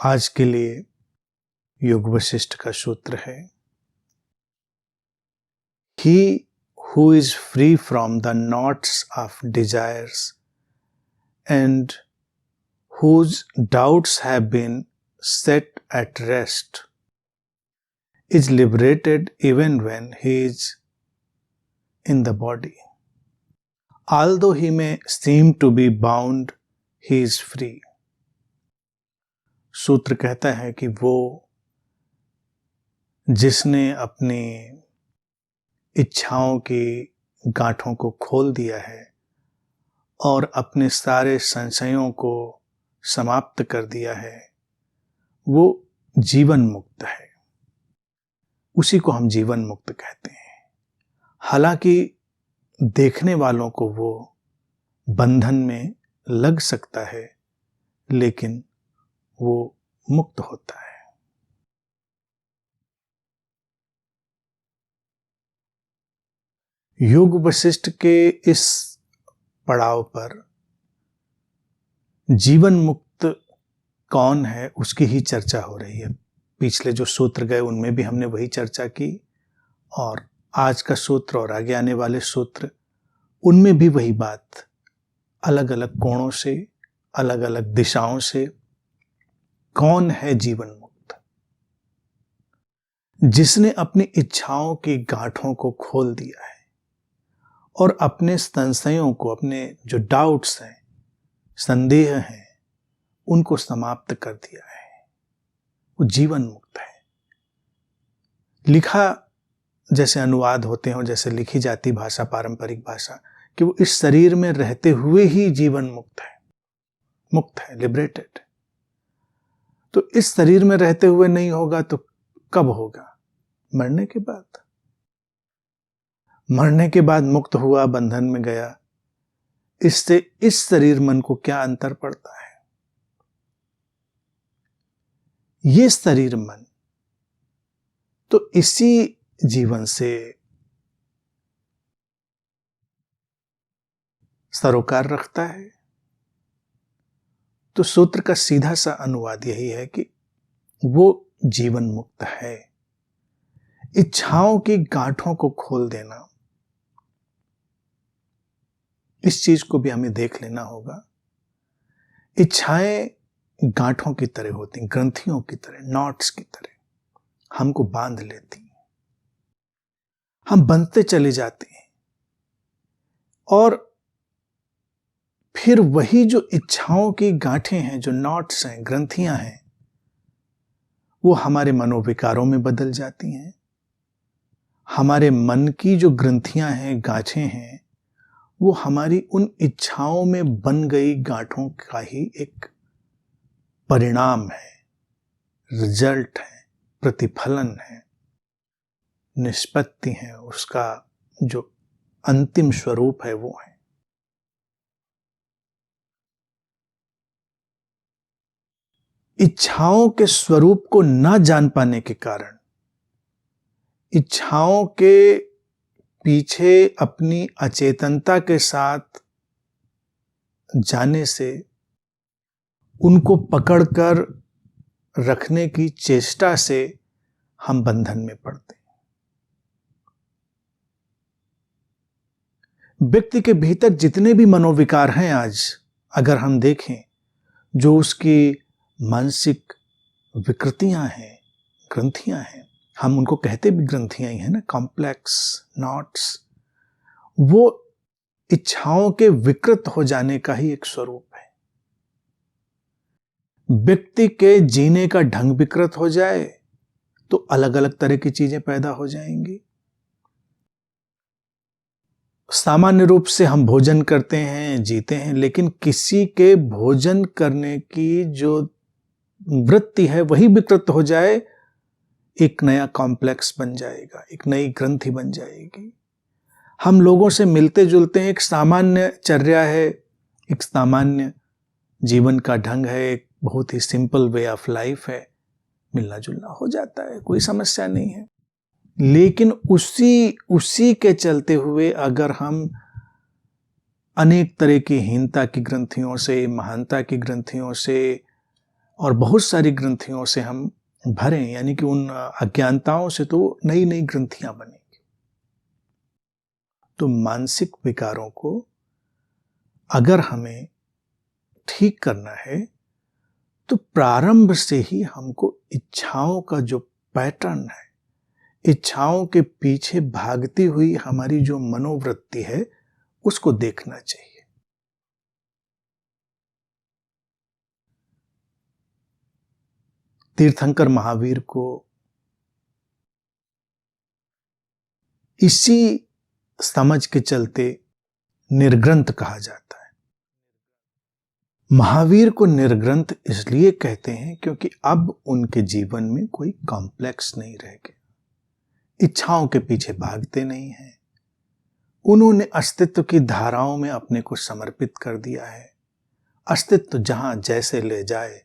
आज के लिए योग वशिष्ठ का सूत्र है, He who is free from the knots of desires and whose doubts have been set at rest is liberated even when he is in the body. Although he may seem to be bound, he is free. सूत्र कहता है कि वो जिसने अपनी इच्छाओं की गांठों को खोल दिया है और अपने सारे संशयों को समाप्त कर दिया है, वो जीवन मुक्त है। उसी को हम जीवन मुक्त कहते हैं। हालांकि देखने वालों को वो बंधन में लग सकता है, लेकिन वो मुक्त होता है। योग वशिष्ठ के इस पड़ाव पर जीवन मुक्त कौन है उसकी ही चर्चा हो रही है। पिछले जो सूत्र गए उनमें भी हमने वही चर्चा की, और आज का सूत्र और आगे आने वाले सूत्र उनमें भी वही बात अलग अलग कोणों से, अलग अलग दिशाओं से। कौन है जीवन मुक्त? जिसने अपनी इच्छाओं की गांठों को खोल दिया है और अपने संशयों को, अपने जो डाउट्स हैं, संदेह हैं, उनको समाप्त कर दिया है, वो जीवन मुक्त है। लिखा जैसे अनुवाद होते हैं और जैसे लिखी जाती भाषा, पारंपरिक भाषा, कि वो इस शरीर में रहते हुए ही जीवन मुक्त है, लिबरेटेड। तो इस शरीर में रहते हुए नहीं होगा तो कब होगा? मरने के बाद। मरने के बाद मुक्त हुआ, बंधन में गया। इससे इस शरीर मन को क्या अंतर पड़ता है? ये शरीर मन तो इसी जीवन से सरोकार रखता है। तो सूत्र का सीधा सा अनुवाद यही है कि वो जीवन मुक्त है। इच्छाओं की गांठों को खोल देना, इस चीज को भी हमें देख लेना होगा। इच्छाएं गांठों की तरह होती, ग्रंथियों की तरह, नॉट्स की तरह हमको बांध लेती हैं। हम बंधते चले जाते हैं और फिर वही जो इच्छाओं की गांठें हैं, जो नॉट्स हैं, ग्रंथियां हैं, वो हमारे मनोविकारों में बदल जाती हैं। हमारे मन की जो ग्रंथियां हैं, गांठें हैं, वो हमारी उन इच्छाओं में बन गई गांठों का ही एक परिणाम है, रिजल्ट है, प्रतिफलन है, निष्पत्ति है। उसका जो अंतिम स्वरूप है वो है। इच्छाओं के स्वरूप को न जान पाने के कारण, इच्छाओं के पीछे अपनी अचेतनता के साथ जाने से, उनको पकड़कर रखने की चेष्टा से हम बंधन में पड़ते हैं। व्यक्ति के भीतर जितने भी मनोविकार हैं आज, अगर हम देखें, जो उसकी मानसिक विकृतियां हैं, ग्रंथियां हैं, हम उनको कहते भी ग्रंथियां ही हैं ना, कॉम्प्लेक्स नॉट्स, वो इच्छाओं के विकृत हो जाने का ही एक स्वरूप है। व्यक्ति के जीने का ढंग विकृत हो जाए तो अलग अलग तरह की चीजें पैदा हो जाएंगी। सामान्य रूप से हम भोजन करते हैं, जीते हैं, लेकिन किसी के भोजन करने की जो वृत्ति है वही विकृत हो जाए, एक नया कॉम्प्लेक्स बन जाएगा, एक नई ग्रंथि बन जाएगी। हम लोगों से मिलते जुलते हैं, एक सामान्य चर्या है, एक सामान्य जीवन का ढंग है, एक बहुत ही सिंपल वे ऑफ लाइफ है, मिलना जुलना हो जाता है, कोई समस्या नहीं है। लेकिन उसी के चलते हुए अगर हम अनेक तरह की हीनता की ग्रंथियों से, महानता की ग्रंथियों से, और बहुत सारी ग्रंथियों से हम भरें, यानी कि उन अज्ञानताओं से तो नई नई ग्रंथियां बनेंगी। तो मानसिक विकारों को अगर हमें ठीक करना है तो प्रारंभ से ही हमको इच्छाओं का जो पैटर्न है, इच्छाओं के पीछे भागती हुई हमारी जो मनोवृत्ति है, उसको देखना चाहिए। तीर्थंकर महावीर को इसी समझ के चलते निर्ग्रंथ कहा जाता है। महावीर को निर्ग्रंथ इसलिए कहते हैं क्योंकि अब उनके जीवन में कोई कॉम्प्लेक्स नहीं रह गया, इच्छाओं के पीछे भागते नहीं हैं। उन्होंने अस्तित्व की धाराओं में अपने को समर्पित कर दिया है। अस्तित्व जहां जैसे ले जाए,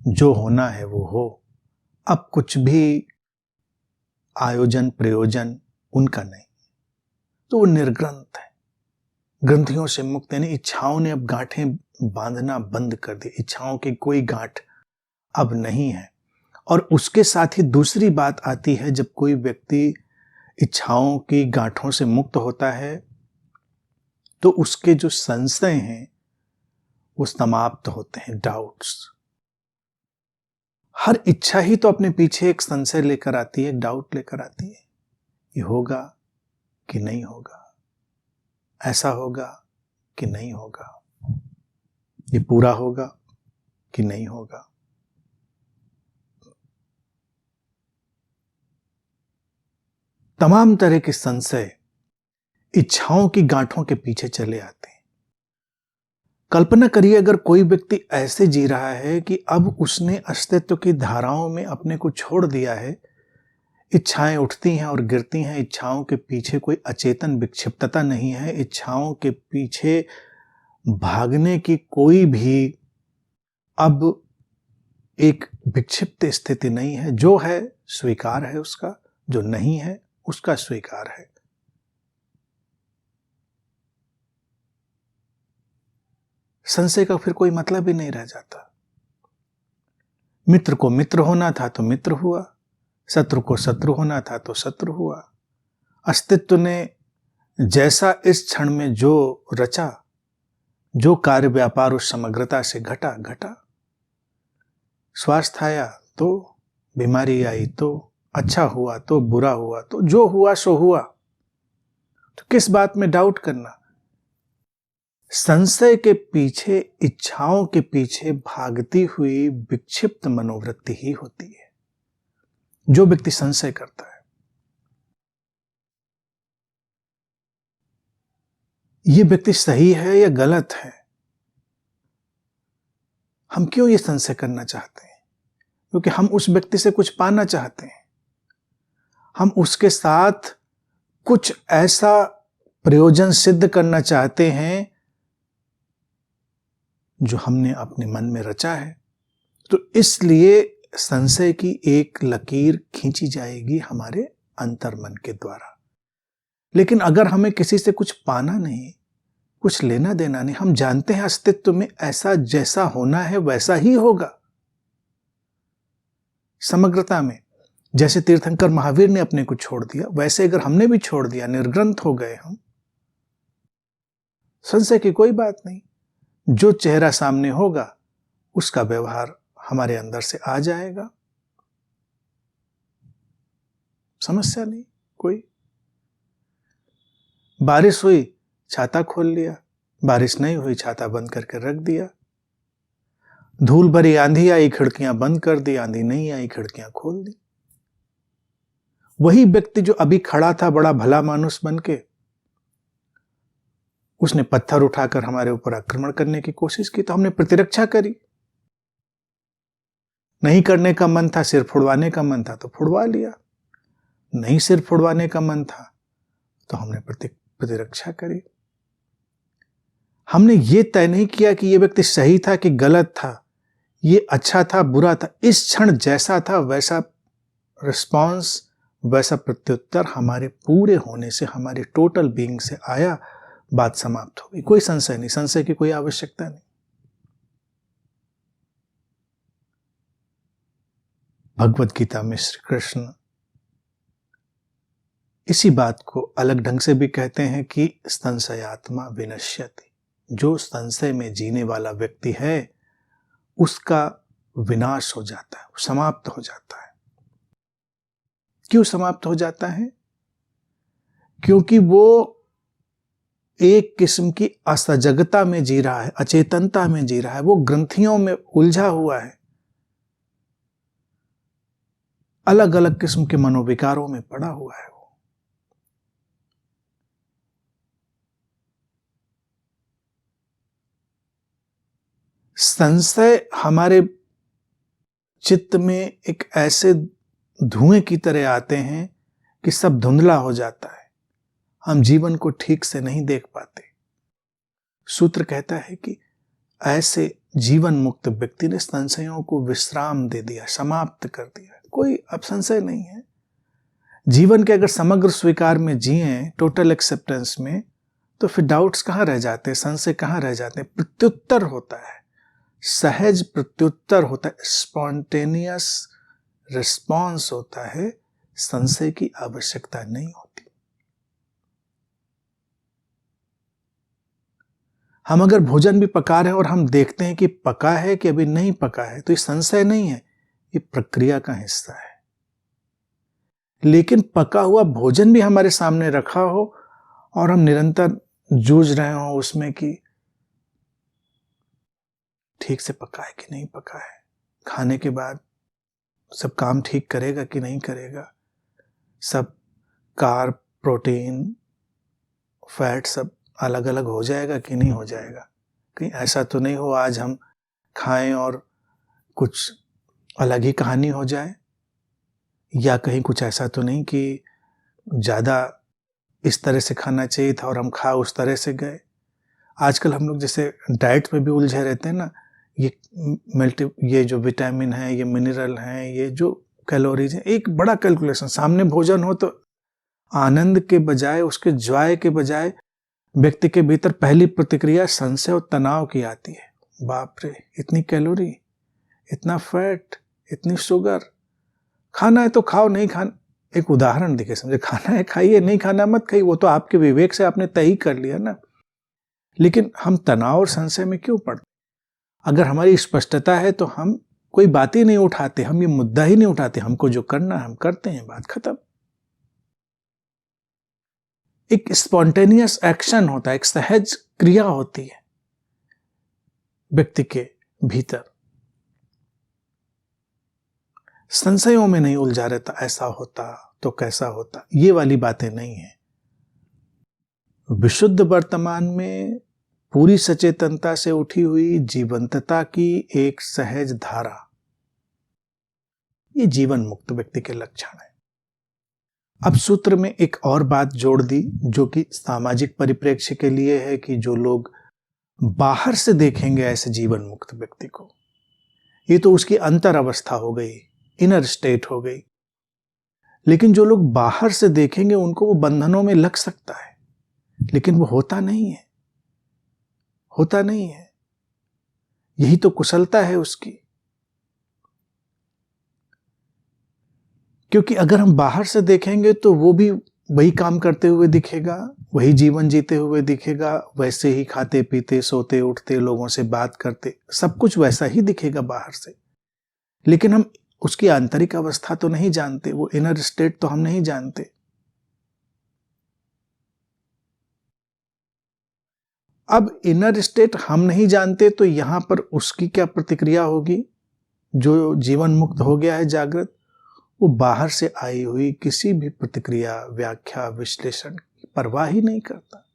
जो होना है वो हो। अब कुछ भी आयोजन प्रयोजन उनका नहीं, तो वो निर्ग्रंथ है, ग्रंथियों से मुक्त। यानी इच्छाओं ने अब गांठें बांधना बंद कर दी, इच्छाओं की कोई गांठ अब नहीं है। और उसके साथ ही दूसरी बात आती है, जब कोई व्यक्ति इच्छाओं की गांठों से मुक्त होता है तो उसके जो संशय हैं वो समाप्त होते हैं, डाउट्स। हर इच्छा ही तो अपने पीछे एक संशय लेकर आती है, एक डाउट लेकर आती है। ये होगा कि नहीं होगा, ऐसा होगा कि नहीं होगा, ये पूरा होगा कि नहीं होगा। तमाम तरह के संशय इच्छाओं की गांठों के पीछे चले आते हैं। कल्पना करिए अगर कोई व्यक्ति ऐसे जी रहा है कि अब उसने अस्तित्व की धाराओं में अपने को छोड़ दिया है, इच्छाएं उठती हैं और गिरती हैं, इच्छाओं के पीछे कोई अचेतन विक्षिप्तता नहीं है, इच्छाओं के पीछे भागने की कोई भी अब एक विक्षिप्त स्थिति नहीं है। जो है स्वीकार है उसका, जो नहीं है उसका स्वीकार है। संशय का फिर कोई मतलब ही नहीं रह जाता। मित्र को मित्र होना था तो मित्र हुआ, शत्रु को शत्रु होना था तो शत्रु हुआ। अस्तित्व ने जैसा इस क्षण में जो रचा, जो कार्य व्यापार उस समग्रता से घटा घटा। स्वास्थ्य आया तो बीमारी आई, तो अच्छा हुआ तो बुरा हुआ, तो जो हुआ सो हुआ। तो किस बात में डाउट करना? संशय के पीछे, इच्छाओं के पीछे भागती हुई विक्षिप्त मनोवृत्ति ही होती है जो व्यक्ति संशय करता है। ये व्यक्ति सही है या गलत है? हम क्यों ये संशय करना चाहते हैं? क्योंकि हम उस व्यक्ति से कुछ पाना चाहते हैं, हम उसके साथ कुछ ऐसा प्रयोजन सिद्ध करना चाहते हैं जो हमने अपने मन में रचा है। तो इसलिए संशय की एक लकीर खींची जाएगी हमारे अंतर्मन के द्वारा। लेकिन अगर हमें किसी से कुछ पाना नहीं, कुछ लेना देना नहीं, हम जानते हैं अस्तित्व में ऐसा जैसा होना है वैसा ही होगा। समग्रता में जैसे तीर्थंकर महावीर ने अपने को छोड़ दिया, वैसे अगर हमने भी छोड़ दिया, निर्ग्रंथ हो गए हम, संशय की कोई बात नहीं। जो चेहरा सामने होगा उसका व्यवहार हमारे अंदर से आ जाएगा, समस्या नहीं कोई। बारिश हुई, छाता खोल लिया, बारिश नहीं हुई, छाता बंद करके रख दिया। धूल भरी आंधी आई, खिड़कियां बंद कर दी, आंधी नहीं आई, खिड़कियां खोल दी। वही व्यक्ति जो अभी खड़ा था बड़ा भला मानुस बनके, उसने पत्थर उठाकर हमारे ऊपर आक्रमण करने की कोशिश की तो हमने प्रतिरक्षा करी। नहीं करने का मन था, सिर फुड़वाने का मन था तो फुड़वा लिया। नहीं सिर फुड़वाने का मन था तो हमने प्रतिरक्षा करी। हमने ये तय नहीं किया कि ये व्यक्ति सही था कि गलत था, ये अच्छा था बुरा था। इस क्षण जैसा था वैसा रिस्पॉन्स, वैसा प्रत्युत्तर हमारे पूरे होने से, हमारे टोटल बीइंग से आया, बात समाप्त हो गई। कोई संशय नहीं, संशय की कोई आवश्यकता नहीं। भगवत गीता में श्री कृष्ण इसी बात को अलग ढंग से भी कहते हैं कि संशयात्मा विनश्यति। जो संशय में जीने वाला व्यक्ति है उसका विनाश हो जाता है, समाप्त हो जाता है। क्यों समाप्त हो जाता है? क्योंकि वो एक किस्म की असजगता में जी रहा है, अचेतनता में जी रहा है, वो ग्रंथियों में उलझा हुआ है, अलग अलग किस्म के मनोविकारों में पड़ा हुआ है। संशय हमारे चित्त में एक ऐसे धुएं की तरह आते हैं कि सब धुंधला हो जाता है, हम जीवन को ठीक से नहीं देख पाते। सूत्र कहता है कि ऐसे जीवन मुक्त व्यक्ति ने संशयों को विश्राम दे दिया, समाप्त कर दिया। कोई अब संशय नहीं है। जीवन के अगर समग्र स्वीकार में जिए, टोटल एक्सेप्टेंस में, तो फिर डाउट्स कहाँ रह जाते हैं, संशय कहाँ रह जाते हैं? प्रत्युत्तर होता है, सहज प्रत्युत्तर होता है, स्पॉन्टेनियस रिस्पॉन्स होता है। संशय की आवश्यकता नहीं होती। हम अगर भोजन भी पका रहे हैं और हम देखते हैं कि पका है कि अभी नहीं पका है, तो ये संशय नहीं है, ये प्रक्रिया का हिस्सा है। लेकिन पका हुआ भोजन भी हमारे सामने रखा हो और हम निरंतर जूझ रहे हो उसमें कि ठीक से पका है कि नहीं पका है, खाने के बाद सब काम ठीक करेगा कि नहीं करेगा, सब कार्ब, प्रोटीन, फैट सब अलग अलग हो जाएगा कि नहीं हो जाएगा, कहीं ऐसा तो नहीं हो आज हम खाएं और कुछ अलग ही कहानी हो जाए, या कहीं कुछ ऐसा तो नहीं कि ज़्यादा इस तरह से खाना चाहिए था और हम खा उस तरह से गए। आजकल हम लोग जैसे डाइट में भी उलझे रहते हैं ना, ये जो विटामिन है, ये मिनरल हैं, ये जो कैलोरीज हैं, एक बड़ा कैलकुलेशन। सामने भोजन हो तो आनंद के बजाय, उसके जॉय के बजाय व्यक्ति के भीतर पहली प्रतिक्रिया संशय और तनाव की आती है। बाप रे, इतनी कैलोरी, इतना फैट, इतनी शुगर, खाना है तो खाओ, नहीं खाना, एक उदाहरण देके समझे, खाना है खाइए, नहीं खाना मत खाइए, वो तो आपके विवेक से आपने तय ही कर लिया ना। लेकिन हम तनाव और संशय में क्यों पड़ते? अगर हमारी स्पष्टता है तो हम कोई बात ही नहीं उठाते, हम ये मुद्दा ही नहीं उठाते, हमको जो करना है हम करते हैं, बात खत्म। एक स्पॉन्टेनियस एक्शन होता है, एक सहज क्रिया होती है व्यक्ति के भीतर। संशयों में नहीं उलझा रहता, ऐसा होता तो कैसा होता, ये वाली बातें नहीं है। विशुद्ध वर्तमान में पूरी सचेतनता से उठी हुई जीवंतता की एक सहज धारा, ये जीवन मुक्त व्यक्ति के लक्षण है। अब सूत्र में एक और बात जोड़ दी जो कि सामाजिक परिप्रेक्ष्य के लिए है, कि जो लोग बाहर से देखेंगे ऐसे जीवन मुक्त व्यक्ति को, ये तो उसकी अंतर अवस्था हो गई, इनर स्टेट हो गई। लेकिन जो लोग बाहर से देखेंगे उनको वो बंधनों में लग सकता है, लेकिन वो होता नहीं है, होता नहीं है। यही तो कुशलता है उसकी। क्योंकि अगर हम बाहर से देखेंगे तो वो भी वही काम करते हुए दिखेगा, वही जीवन जीते हुए दिखेगा, वैसे ही खाते पीते सोते उठते लोगों से बात करते, सब कुछ वैसा ही दिखेगा बाहर से। लेकिन हम उसकी आंतरिक अवस्था तो नहीं जानते, वो इनर स्टेट तो हम नहीं जानते। अब इनर स्टेट हम नहीं जानते तो यहां पर उसकी क्या प्रतिक्रिया होगी? जो जीवन मुक्त हो गया है जागृत, वो बाहर से आई हुई किसी भी प्रतिक्रिया, व्याख्या, विश्लेषण की परवाह ही नहीं करता।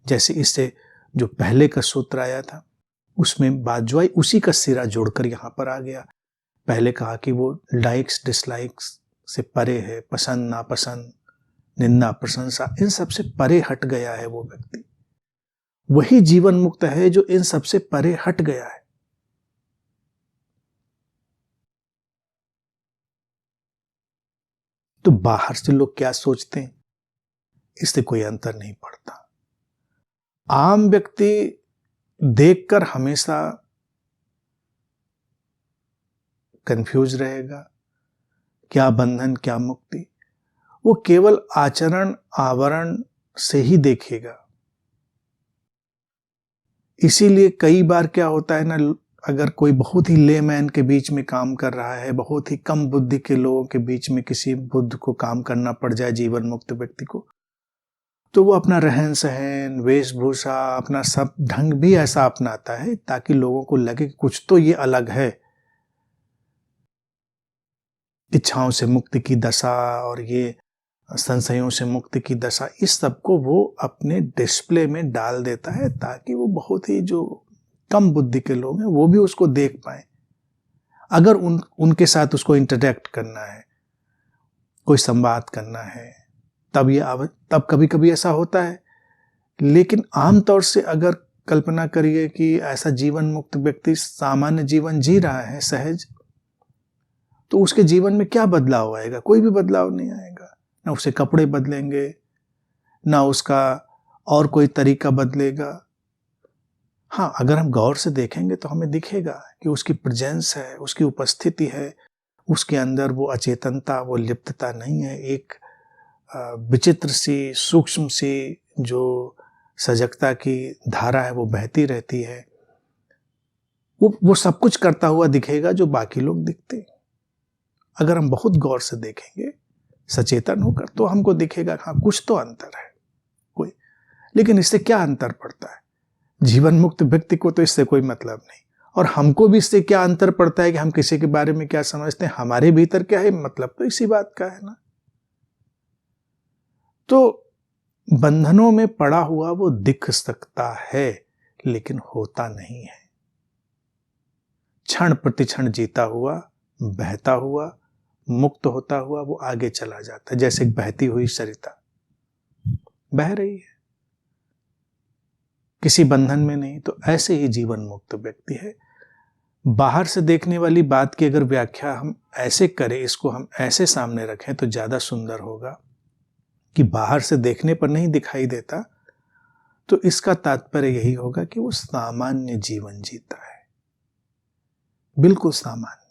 जैसे इससे जो पहले का सूत्र आया था उसमें बात जो आई उसी का सिरा जोड़कर यहां पर आ गया। पहले कहा कि वो लाइक्स डिसलाइक्स से परे है, पसंद नापसंद, निंदा प्रशंसा, इन सब से परे हट गया है वो व्यक्ति। वही जीवन मुक्त है जो इन सब से परे हट गया है। तो बाहर से लोग क्या सोचते हैं इससे कोई अंतर नहीं पड़ता। आम व्यक्ति देखकर हमेशा कंफ्यूज रहेगा, क्या बंधन क्या मुक्ति, वो केवल आचरण आवरण से ही देखेगा। इसीलिए कई बार क्या होता है ना, अगर कोई बहुत ही लेमैन के बीच में काम कर रहा है, बहुत ही कम बुद्धि के लोगों के बीच में किसी बुद्ध को काम करना पड़ जाए, जीवन मुक्त व्यक्ति को, तो वो अपना रहन सहन, वेशभूषा, अपना सब ढंग भी ऐसा अपनाता है ताकि लोगों को लगे कि कुछ तो ये अलग है। इच्छाओं से मुक्ति की दशा और ये संशयों से मुक्ति की दशा, इस सब को वो अपने डिस्प्ले में डाल देता है ताकि वो बहुत ही जो कम बुद्धि के लोग हैं वो भी उसको देख पाए। अगर उनके साथ उसको इंटरेक्ट करना है, कोई संवाद करना है, तब कभी कभी ऐसा होता है। लेकिन आमतौर से अगर कल्पना करिए कि ऐसा जीवन मुक्त व्यक्ति सामान्य जीवन जी रहा है सहज, तो उसके जीवन में क्या बदलाव आएगा? कोई भी बदलाव नहीं आएगा। ना उसके कपड़े बदलेंगे, ना उसका और कोई तरीका बदलेगा। हाँ, अगर हम गौर से देखेंगे तो हमें दिखेगा कि उसकी प्रेजेंस है, उसकी उपस्थिति है, उसके अंदर वो अचेतनता, वो लिप्तता नहीं है। एक विचित्र सी, सूक्ष्म सी जो सजगता की धारा है वो बहती रहती है। वो सब कुछ करता हुआ दिखेगा जो बाकी लोग दिखते। अगर हम बहुत गौर से देखेंगे, सचेतन होकर, तो हमको दिखेगा हाँ कुछ तो अंतर है कोई। लेकिन इससे क्या अंतर पड़ता है? जीवन मुक्त व्यक्ति को तो इससे कोई मतलब नहीं, और हमको भी इससे क्या अंतर पड़ता है कि हम किसी के बारे में क्या समझते हैं, हमारे भीतर क्या है, मतलब तो इसी बात का है ना। तो बंधनों में पड़ा हुआ वो दिख सकता है लेकिन होता नहीं है। क्षण प्रति क्षण जीता हुआ, बहता हुआ, मुक्त होता हुआ वो आगे चला जाता है, जैसे एक बहती हुई सरिता बह रही है, किसी बंधन में नहीं। तो ऐसे ही जीवन मुक्त व्यक्ति है। बाहर से देखने वाली बात की अगर व्याख्या हम ऐसे करें, इसको हम ऐसे सामने रखें तो ज्यादा सुंदर होगा कि बाहर से देखने पर नहीं दिखाई देता, तो इसका तात्पर्य यही होगा कि वो सामान्य जीवन जीता है, बिल्कुल सामान्य।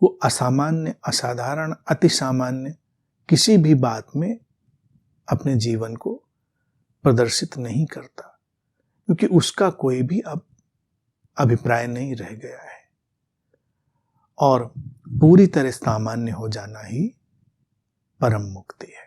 वो असामान्य, असाधारण, अति सामान्य किसी भी बात में अपने जीवन को प्रदर्शित नहीं करता, क्योंकि उसका कोई भी अब अभिप्राय नहीं रह गया है। और पूरी तरह सामान्य हो जाना ही परम मुक्ति है।